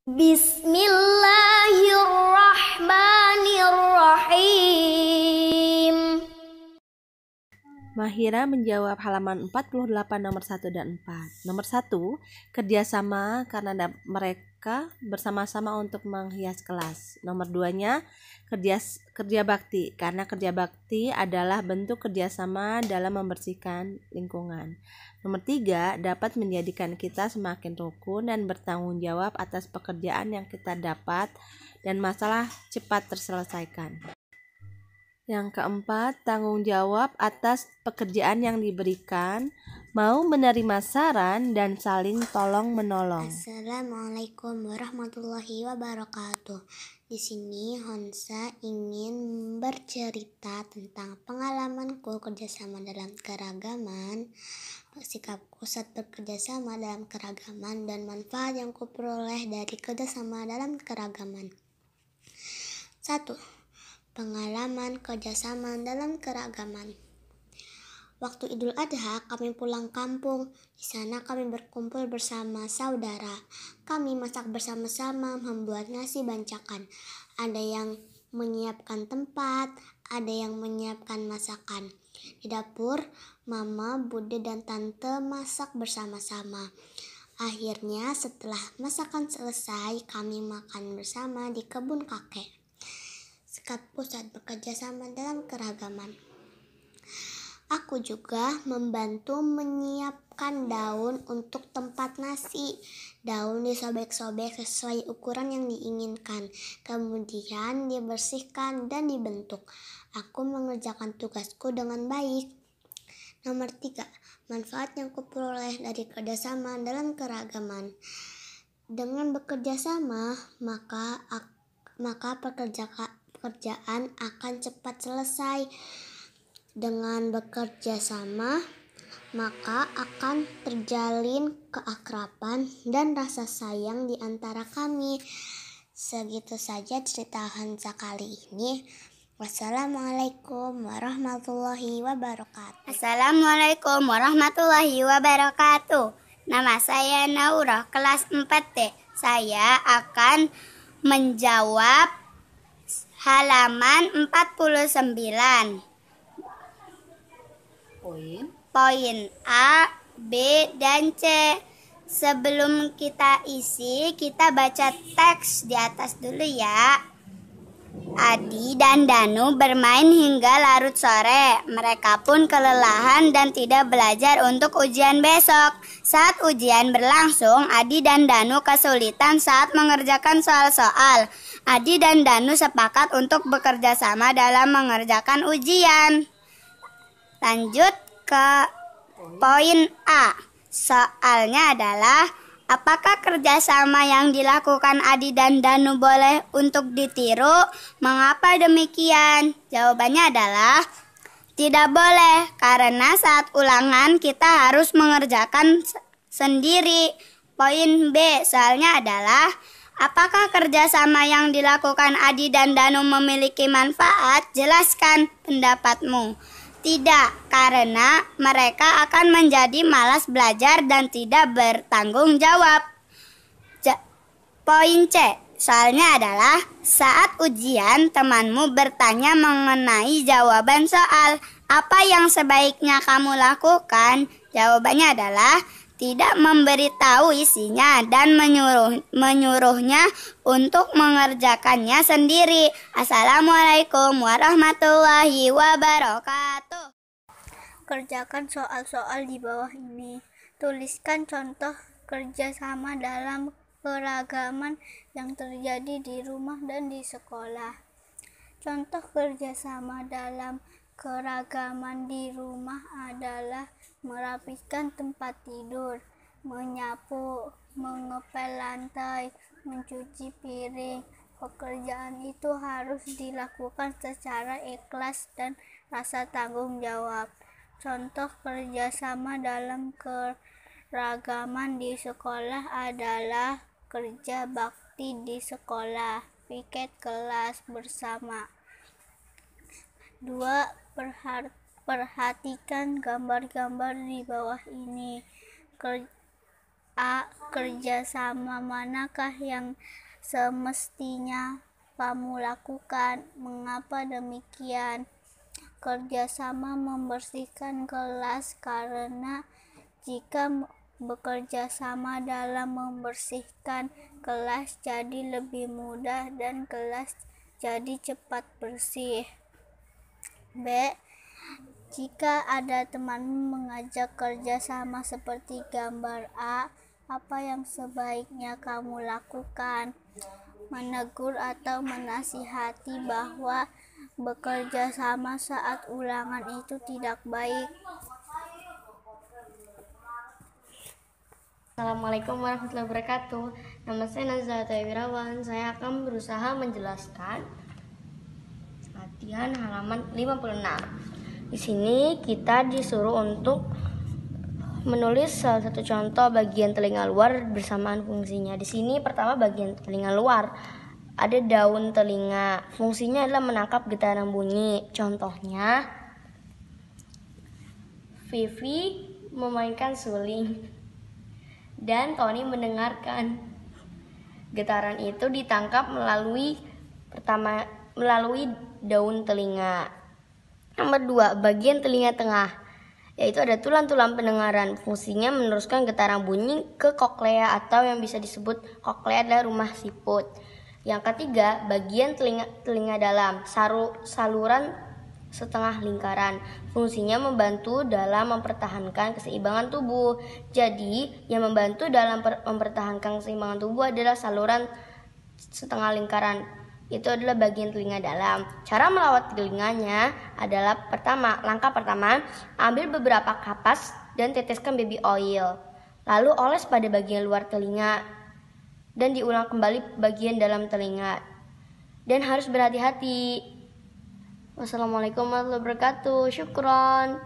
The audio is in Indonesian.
Bismillahirrahmanirrahim. Mahira menjawab halaman 48 nomor 1 dan 4. Nomor 1, kerjasama karena mereka bersama-sama untuk menghias kelas. Nomor 2-nya, kerja bakti karena kerja bakti adalah bentuk kerjasama dalam membersihkan lingkungan. Nomor 3, dapat menjadikan kita semakin rukun dan bertanggung jawab atas pekerjaan yang kita dapat dan masalah cepat terselesaikan. Yang keempat, tanggung jawab atas pekerjaan yang diberikan, mau menerima saran dan saling tolong-menolong. Assalamualaikum warahmatullahi wabarakatuh. Di sini Honsa ingin bercerita tentang pengalamanku kerjasama dalam keragaman, sikapku saat bekerjasama dalam keragaman, dan manfaat yang kuperoleh dari kerjasama dalam keragaman. 1. Pengalaman kerjasama dalam keragaman. Waktu Idul Adha, kami pulang kampung. Di sana kami berkumpul bersama saudara. Kami masak bersama-sama, membuat nasi bancakan. Ada yang menyiapkan tempat, ada yang menyiapkan masakan. Di dapur, mama, bude, dan tante masak bersama-sama. Akhirnya setelah masakan selesai, kami makan bersama di kebun kakek. Sikapku saat bekerja sama dalam keragaman. Aku juga membantu menyiapkan daun untuk tempat nasi. Daun disobek-sobek sesuai ukuran yang diinginkan, kemudian dibersihkan dan dibentuk. Aku mengerjakan tugasku dengan baik. Nomor 3, manfaat yang kuperoleh dari kerjasama dalam keragaman. Dengan bekerja sama, maka pekerjaan akan cepat selesai. Dengan bekerja sama, maka akan terjalin keakraban dan rasa sayang di antara kami. Segitu saja cerita Hansa kali ini. Wassalamualaikum warahmatullahi wabarakatuh. Assalamualaikum warahmatullahi wabarakatuh. Nama saya Naurah, kelas 4D. Saya akan menjawab halaman 49. Poin A, B, dan C. Sebelum kita isi, kita baca teks di atas dulu ya. Adi dan Danu bermain hingga larut sore. Mereka pun kelelahan dan tidak belajar untuk ujian besok. Saat ujian berlangsung, Adi dan Danu kesulitan saat mengerjakan soal-soal. Adi dan Danu sepakat untuk bekerja sama dalam mengerjakan ujian. Lanjut ke poin A. Soalnya adalah, apakah kerjasama yang dilakukan Adi dan Danu boleh untuk ditiru? Mengapa demikian? Jawabannya adalah tidak boleh, karena saat ulangan kita harus mengerjakan sendiri. Poin B, soalnya adalah, apakah kerjasama yang dilakukan Adi dan Danu memiliki manfaat? Jelaskan pendapatmu. Tidak, karena mereka akan menjadi malas belajar dan tidak bertanggung jawab. Poin C, soalnya adalah saat ujian temanmu bertanya mengenai jawaban soal. Apa yang sebaiknya kamu lakukan? Jawabannya adalah tidak memberitahu isinya dan menyuruhnya untuk mengerjakannya sendiri. Assalamualaikum warahmatullahi wabarakatuh. Kerjakan soal-soal di bawah ini. Tuliskan contoh kerjasama dalam keragaman yang terjadi di rumah dan di sekolah. Contoh kerjasama dalam keragaman di rumah adalah merapikan tempat tidur, menyapu, mengepel lantai, mencuci piring. Pekerjaan itu harus dilakukan secara ikhlas dan rasa tanggung jawab. Contoh kerjasama dalam keragaman di sekolah adalah kerja bakti di sekolah, piket kelas bersama. 2. Perhatikan gambar-gambar di bawah ini. A. Kerjasama manakah yang semestinya kamu lakukan? Mengapa demikian? Kerjasama membersihkan kelas, karena jika bekerja sama dalam membersihkan kelas jadi lebih mudah dan kelas jadi cepat bersih. B. Jika ada temanmu mengajak kerja sama seperti gambar A, apa yang sebaiknya kamu lakukan? Menegur atau menasihati bahwa bekerja sama saat ulangan itu tidak baik. Assalamualaikum warahmatullahi wabarakatuh. Nama saya Nazlata Wirawan. Saya akan berusaha menjelaskan latihan halaman 56. Di sini kita disuruh untuk menulis salah satu contoh bagian telinga luar bersamaan fungsinya. Di sini pertama bagian telinga luar. Ada daun telinga. Fungsinya adalah menangkap getaran bunyi. Contohnya, Vivi memainkan suling dan Tony mendengarkan. Getaran itu ditangkap melalui daun telinga. Nomor 2, bagian telinga tengah, yaitu ada tulang-tulang pendengaran. Fungsinya meneruskan getaran bunyi ke koklea atau yang bisa disebut koklea adalah rumah siput. Yang ketiga, bagian telinga dalam, saluran setengah lingkaran. Fungsinya membantu dalam mempertahankan keseimbangan tubuh. Jadi, yang membantu dalam mempertahankan keseimbangan tubuh adalah saluran setengah lingkaran. Itu adalah bagian telinga dalam. Cara melawat telinganya adalah langkah pertama, ambil beberapa kapas dan teteskan baby oil. Lalu oles pada bagian luar telinga dan diulang kembali bagian dalam telinga. Dan harus berhati-hati. Wassalamualaikum warahmatullahi wabarakatuh. Syukron.